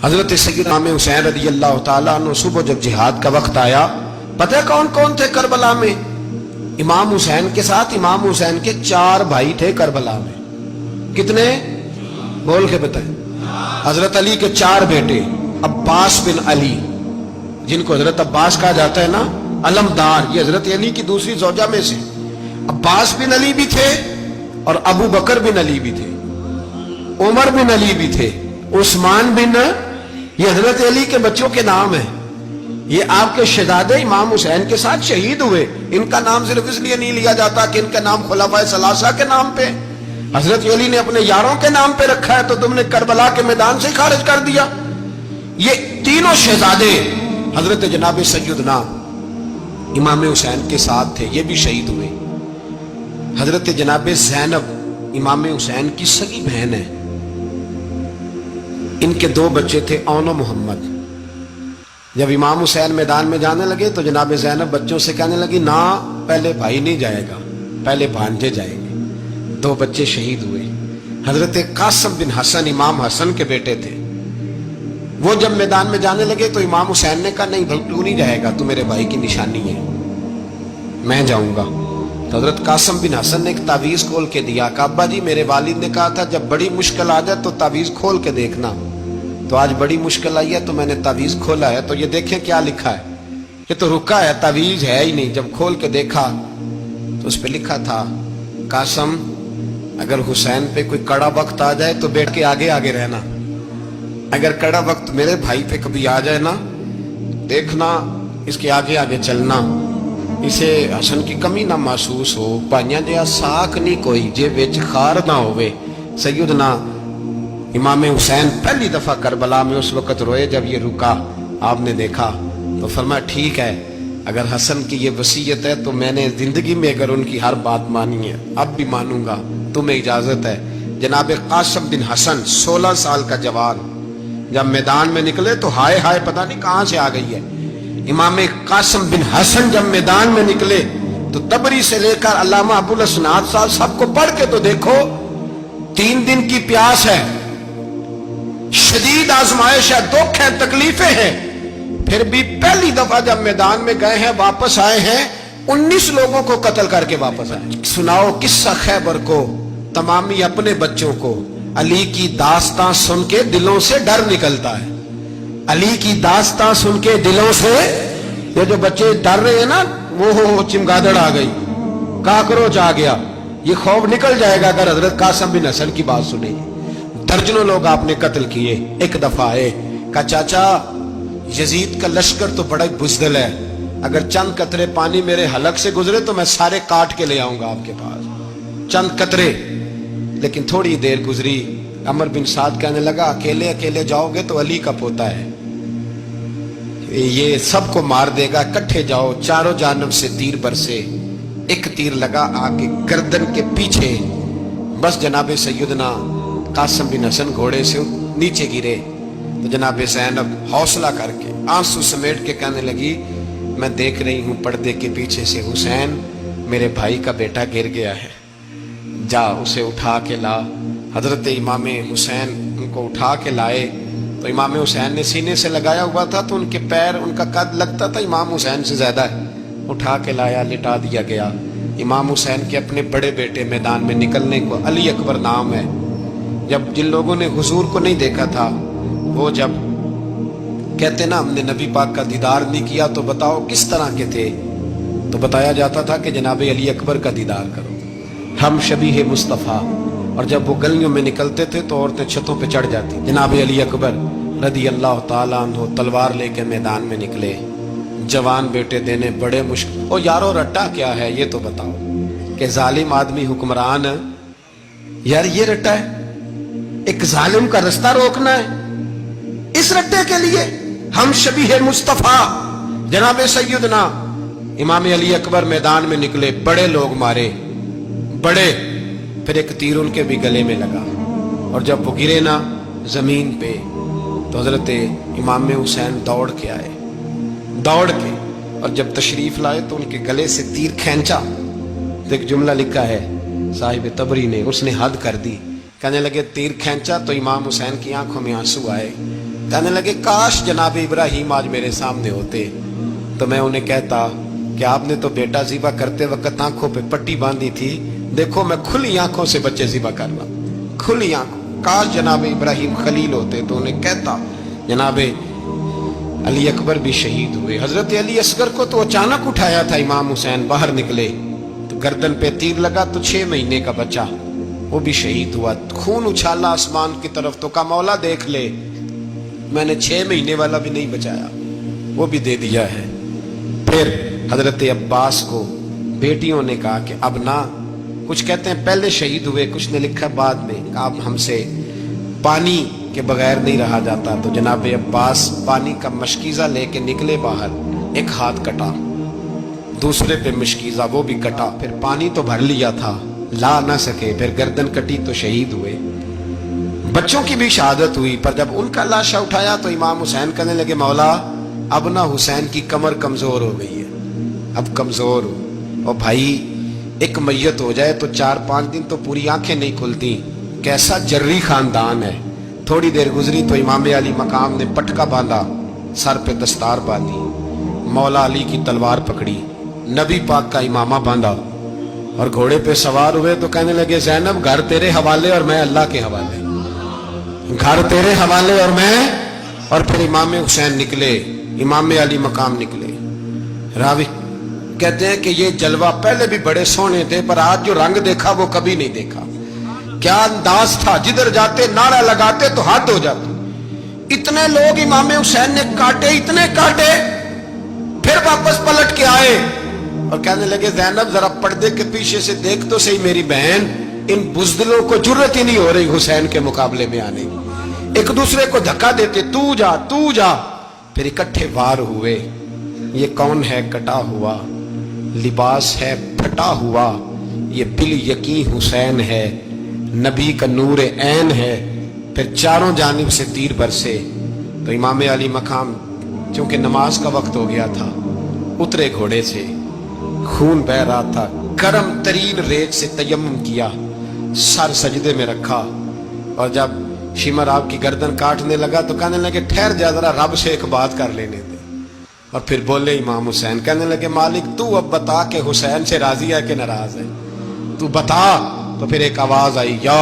حضرت سیدنا امام حسین رضی اللہ تعالیٰ عنہ صبح جب جہاد کا وقت آیا، پتہ کون کون تھے کربلا میں؟ امام حسین کے ساتھ امام حسین کے 4 بھائی تھے کربلا میں۔ کتنے؟ بول کے بتائیں۔ حضرت علی کے 4 بیٹے، عباس بن علی، جن کو حضرت عباس کہا جاتا ہے نا، علمدار، یہ حضرت علی کی دوسری زوجہ میں سے عباس بن علی بھی تھے، اور ابو بکر بن علی بھی تھے، عمر بن علی بھی تھے، عثمان بن، یہ حضرت علی کے بچوں کے نام ہیں۔ یہ آپ کے شہزادے امام حسین کے ساتھ شہید ہوئے، ان کا نام صرف اس لیے نہیں لیا جاتا کہ ان کا نام خلفائے ثلاثہ کے نام پہ، حضرت علی نے اپنے یاروں کے نام پہ رکھا ہے، تو تم نے کربلا کے میدان سے خارج کر دیا۔ یہ تینوں شہزادے حضرت جناب سیدنا امام حسین کے ساتھ تھے، یہ بھی شہید ہوئے۔ حضرت جناب زینب امام حسین کی سگی بہن ہے، ان کے 2 بچے تھے، اون و محمد۔ جب امام حسین میدان میں جانے لگے تو جناب زینب بچوں سے کہنے لگی، نہ، پہلے بھائی نہیں جائے گا، پہلے بھانجے جائیں گے۔ 2 بچے شہید ہوئے۔ حضرت قاسم بن حسن امام حسن کے بیٹے تھے، وہ جب میدان میں جانے لگے تو امام حسین نے کہا، نہیں تو نہیں جائے گا، تو میرے بھائی کی نشانی ہے، میں جاؤں گا۔ تو حضرت قاسم بن حسن نے ایک تعویذ کھول کے دیا کہ ابا جی، میرے والد نے کہا تھا جب بڑی مشکل آ جائے تو تعویذ کھول کے دیکھنا، تو آج بڑی مشکل آئی ہے تو میں نے تعویذ کھولا ہے، تو یہ دیکھیں کیا لکھا ہے، یہ تو رکا ہے، تعویذ ہے ہی نہیں۔ جب کھول کے دیکھا تو اس پہ لکھا تھا، قاسم، اگر حسین پہ کوئی کڑا وقت آ جائے تو بیٹھ کے آگے آگے رہنا، اگر کڑا وقت میرے بھائی پہ کبھی آ جائے نا، دیکھنا اس کے آگے آگے چلنا، اسے حسن کی کمی نہ محسوس ہو، پائیاں جہاں ساکھ نہیں کوئی جے وچ خار نہ ہوئے۔ سیدنا امام حسین پہلی دفعہ کربلا میں اس وقت روئے جب یہ رکا، آپ نے دیکھا تو فرمایا، ٹھیک ہے، اگر حسن کی یہ وصیت ہے تو میں نے زندگی میں اگر ان کی ہر بات مانی ہے، اب بھی مانوں گا، تمہیں اجازت ہے۔ جناب قاسم بن حسن 16 سال کا جوان جب میدان میں نکلے تو ہائے ہائے پتہ نہیں کہاں سے آ گئی ہے۔ امام قاسم بن حسن جب میدان میں نکلے تو تبری سے لے کر علامہ ابو الاسناد صاحب سب کو پڑھ کے تو دیکھو، 3 دن کی پیاس ہے، شدید آزمائش ہے، دکھ ہے، تکلیفیں ہیں، پھر بھی پہلی دفعہ جب میدان میں گئے ہیں، واپس آئے ہیں، 19 لوگوں کو قتل کر کے واپس آئے۔ سناؤ قصہ خیبر کو، تمامی اپنے بچوں کو۔ علی کی داستان سن کے دلوں سے ڈر نکلتا ہے، علی کی داستان سن کے دلوں سے، یہ جو بچے ڈر رہے ہیں نا، وہ چمگادڑ آ گئی، کاکروچ آ گیا، یہ خوف نکل جائے گا اگر حضرت قاسم بن حسن کی بات سنیں۔ درجنوں لوگ آپ نے قتل کیے۔ ایک دفعہ آئے، کہا چاچا، یزید کا لشکر تو بڑا بزدل ہے، اگر چند قطرے پانی میرے حلق سے گزرے تو میں سارے کاٹ کے لے آؤں گا آپ کے پاس، چند قطرے۔ لیکن تھوڑی دیر گزری، عمر بن سعد کہنے لگا، اکیلے اکیلے جاؤ گے تو علی کا پوتا ہے، یہ سب کو مار دے گا، کٹھے جاؤ۔ چاروں جانب سے تیر برسے، ایک تیر لگا آ کے گردن کے پیچھے، بس جناب سیدنا قاسم بن حسن گھوڑے سے نیچے گرے۔ تو جناب زینب حوصلہ کر کے آنسو سمیٹ کے کہنے لگی، میں دیکھ رہی ہوں پردے کے پیچھے سے حسین، میرے بھائی کا بیٹا گر گیا ہے، جا اسے اٹھا کے لا۔ حضرت امام حسین ان کو اٹھا کے لائے، تو امام حسین نے سینے سے لگایا ہوا تھا تو ان کے پیر، ان کا قد لگتا تھا امام حسین سے زیادہ ہے، اٹھا کے لایا، لٹا دیا گیا۔ امام حسین کے اپنے بڑے بیٹے میدان میں نکلنے کو، علی اکبر نام ہے، جب جن لوگوں نے حضور کو نہیں دیکھا تھا، وہ جب کہتے نا ہم نے نبی پاک کا دیدار نہیں کیا تو بتاؤ کس طرح کے تھے، تو بتایا جاتا تھا کہ جناب علی اکبر کا دیدار کرو، ہم شبیہ مصطفیٰ۔ اور جب وہ گلیوں میں نکلتے تھے تو عورتیں چھتوں پہ چڑھ جاتی۔ جناب علی اکبر رضی اللہ تعالیٰ عنہ تلوار لے کے میدان میں نکلے، جوان بیٹے دینے بڑے مشکل۔ او یارو رٹا کیا ہے یہ تو بتاؤ، کہ ظالم آدمی حکمران، یار یہ رٹا ہے، ایک ظالم کا رستہ روکنا ہے، اس رٹے کے لیے ہم شبیہ مصطفیٰ۔ جناب سیدنا امام علی اکبر میدان میں نکلے، بڑے لوگ مارے، بڑے، پھر ایک تیر ان کے بھی گلے میں لگا، اور جب وہ گرے نا زمین پہ تو حضرت امام حسین دوڑ کے آئے، دوڑ کے، اور جب تشریف لائے تو ان کے گلے سے تیر کھینچا تو ایک جملہ لکھا ہے صاحب تبری نے، اس نے حد کر دی، کہنے لگے تیر کھینچا تو امام حسین کی آنکھوں میں آنسو آئے، کہنے لگے کاش جناب ابراہیم آج میرے سامنے ہوتے تو میں انہیں کہتا کہ آپ نے تو بیٹا ذبح کرتے وقت آنکھوں پہ پٹی باندھی تھی، دیکھو میں کھلی آنکھوں سے بچے ذبح کرنا، کھلی آنکھوں۔ کاش جناب ابراہیم خلیل ہوتے تو انہیں کہتا۔ جناب علی اکبر بھی شہید ہوئے۔ حضرت علی اصغر کو تو اچانک اٹھایا تھا امام حسین، باہر نکلے تو گردن پہ تیر لگا تو 6 مہینے کا بچہ وہ بھی شہید ہوا۔ خون اچھالا آسمان کی طرف تو کہا مولا دیکھ لے، میں نے 6 مہینے والا بھی نہیں بچایا، وہ بھی دے دیا ہے۔ پھر حضرت عباس کو بیٹیوں نے کہا کہ اب نہ، کچھ کہتے ہیں پہلے شہید ہوئے، کچھ نے لکھا بعد میں، کہا اب ہم سے پانی کے بغیر نہیں رہا جاتا۔ تو جناب عباس پانی کا مشکیزہ لے کے نکلے باہر، ایک ہاتھ کٹا، دوسرے پہ مشکیزہ وہ بھی کٹا، پھر پانی تو بھر لیا تھا لا نہ سکے، پھر گردن کٹی تو شہید ہوئے۔ بچوں کی بھی شہادت ہوئی، پر جب ان کا لاشا اٹھایا تو امام حسین کہنے لگے مولا اب نہ حسین کی کمر کمزور ہو گئی ہے، اب کمزور ہو، اور بھائی ایک میت ہو جائے تو 4-5 دن تو پوری آنکھیں نہیں کھلتی، کیسا جری خاندان ہے۔ تھوڑی دیر گزری تو امام علی مقام نے پٹکا باندھا، سر پہ دستار باندھی، مولا علی کی تلوار پکڑی، نبی پاک کا امامہ باندھا اور گھوڑے پہ سوار ہوئے تو کہنے لگے زینب گھر تیرے حوالے اور میں اللہ کے حوالے، گھر تیرے حوالے اور میں، اور پھر امام حسین نکلے، امام علی مقام نکلے۔ راوی کہتے ہیں کہ یہ جلوہ پہلے بھی بڑے سونے تھے، پر آج جو رنگ دیکھا وہ کبھی نہیں دیکھا۔ کیا انداز تھا، جدھر جاتے نعرہ لگاتے تو حد ہو جاتی۔ اتنے لوگ امام حسین نے کاٹے، اتنے کاٹے، پھر واپس پلٹ کے آئے اور کہنے لگے زینب ذرا پردے کے پیچھے سے دیکھ تو صحیح میری بہن، ان بزدلوں کو جرت ہی نہیں ہو رہی حسین کے مقابلے میں آنے کی، ایک دوسرے کو دھکا دیتے، تو جا تو جا، پھر اکٹھے وار ہوئے۔ یہ کون ہے کٹا ہوا، لباس ہے پھٹا ہوا، یہ بال یقین حسین ہے، نبی کا نور عین ہے۔ پھر چاروں جانب سے تیر برسے تو امام علی مقام چونکہ نماز کا وقت ہو گیا تھا، اترے گھوڑے سے، خون بہ رہا تھا، گرم ترین ریت سے تیمم کیا، سر سجدے میں رکھا، اور جب شمر آپ کی گردن کاٹنے لگا تو کہنے لگے ٹھہر جا ذرا رب سے ایک بات کر لینے دے، اور پھر بولے امام حسین، کہنے لگے مالک تو اب بتا کہ حسین سے راضی ہے کہ ناراض ہے، تو بتا۔ تو پھر ایک آواز آئی، یا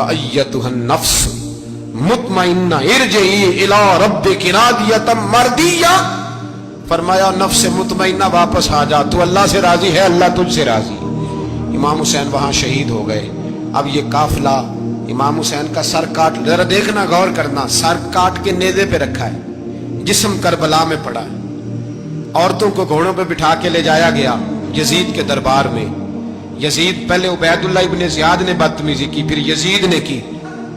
ایتھا النفس مطمئنہ ارجعی الی ربک راضیۃ مرضیہ، فرمایا نفس مطمئنہ واپس آ جا، تو اللہ سے راضی ہے، اللہ تجھ سے راضی۔ امام حسین وہاں شہید ہو گئے۔ اب یہ قافلہ امام حسین کا سر کاٹ، ذرا دیکھنا غور کرنا، سر کاٹ کے نیزے پہ رکھا ہے، جسم کربلا میں پڑا ہے، عورتوں کو گھوڑوں پہ بٹھا کے لے جایا گیا یزید کے دربار میں۔ یزید پہلے عبید اللہ ابن زیاد نے بدتمیزی کی، پھر یزید نے کی،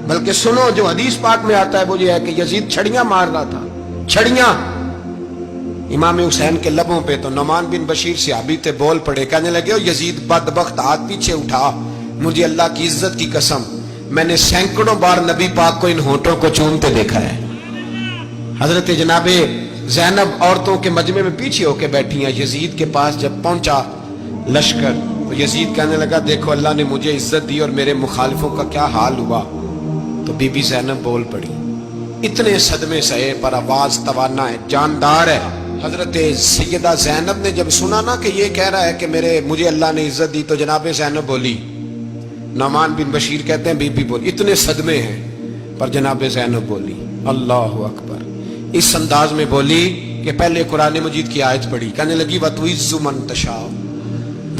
بلکہ سنو جو حدیث پاک میں آتا ہے وہ یہ ہے کہ یزید چھڑیاں مار رہا تھا، چھڑیاں امام حسین کے لبوں پہ۔ تو نعمان بن بشیر صحابی تھے، بول پڑے، کہنے لگے یزید بدبخت ہاتھ پیچھے اٹھا، مجھے اللہ کی عزت کی قسم میں نے سینکڑوں بار نبی پاک کو ان ہونٹوں کو چومتے دیکھا ہے۔ حضرت جناب زینب عورتوں کے مجمع میں پیچھے ہو کے بیٹھی ہیں، یزید کے پاس جب پہنچا لشکر تو یزید کہنے لگا دیکھو اللہ نے مجھے عزت دی اور میرے مخالفوں کا کیا حال ہوا۔ تو بی بی زینب بول پڑی، اتنے صدمے سہے پر آواز توانا ہے، جاندار ہے۔ حضرت سیدہ زینب نے جب سنا نا کہ یہ کہہ رہا ہے کہ مجھے اللہ نے عزت دی، تو جناب زینب بولی، نعمان بن بشیر کہتے ہیں بی بی بولی، اتنے صدمے ہیں پر جناب زینب بولی اللہ اکبر، اس انداز میں بولی کہ پہلے قرآن مجید کی آیت پڑھی، کہنے لگی وَتُعِزُّ مَن تَشَاءُ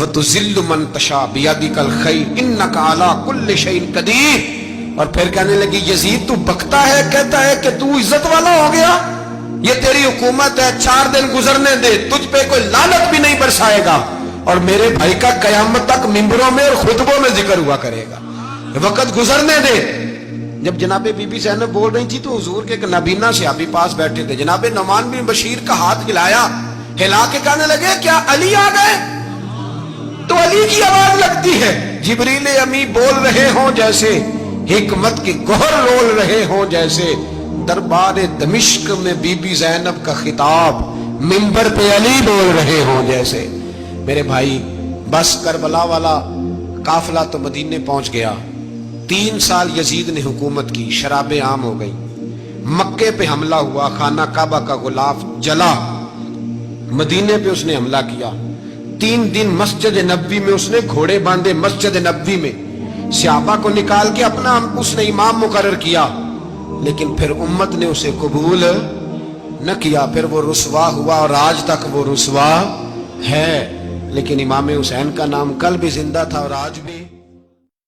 وَتُذِلُّ مَن تَشَاءُ بِيَدِكَ الْخَيْرُ إِنَّكَ عَلَىٰ كُلِّ شَيْءٍ قَدِيرٌ۔ اور پھر کہنے لگی یزید تو بکتا ہے، کہتا ہے کہ تو عزت والا ہو گیا، یہ تیری حکومت ہے، 4 دن گزرنے دے، تجھ پہ کوئی لعنت بھی نہیں برسائے گا، اور میرے بھائی کا قیامت تک ممبروں میں اور خطبوں میں ذکر ہوا کرے گا، وقت گزرنے دے۔ جب جناب بی بی زینب بول رہی تھی تو حضور کے نابینا صحابی پاس بیٹھے تھے، جناب نعمان بن بشیر کا ہاتھ ہلایا، ہلا کے کہنے لگے کیا علی آ گئے؟ تو علی کی آواز لگتی ہے، جبریل امی بول رہے ہوں جیسے، حکمت کے گوہر رول رہے ہوں جیسے، دربار دمشق میں بی بی زینب کا خطاب، منبر پہ علی بول رہے ہوں جیسے۔ میرے بھائی بس کربلا والا قافلہ تو مدینے پہنچ گیا، 3 سال یزید نے حکومت کی، شرابیں عام ہو گئی، مکے پہ حملہ ہوا، خانہ کعبہ کا غلاف جلا، مدینے پہ اس نے حملہ کیا، 3 دن مسجد نبوی میں اس نے گھوڑے باندھے، مسجد نبوی میں صحابہ کو نکال کے اپنا اس نے امام مقرر کیا، لیکن پھر امت نے اسے قبول نہ کیا، پھر وہ رسوا ہوا اور آج تک وہ رسوا ہے۔ لیکن امام حسین کا نام کل بھی زندہ تھا اور آج بھی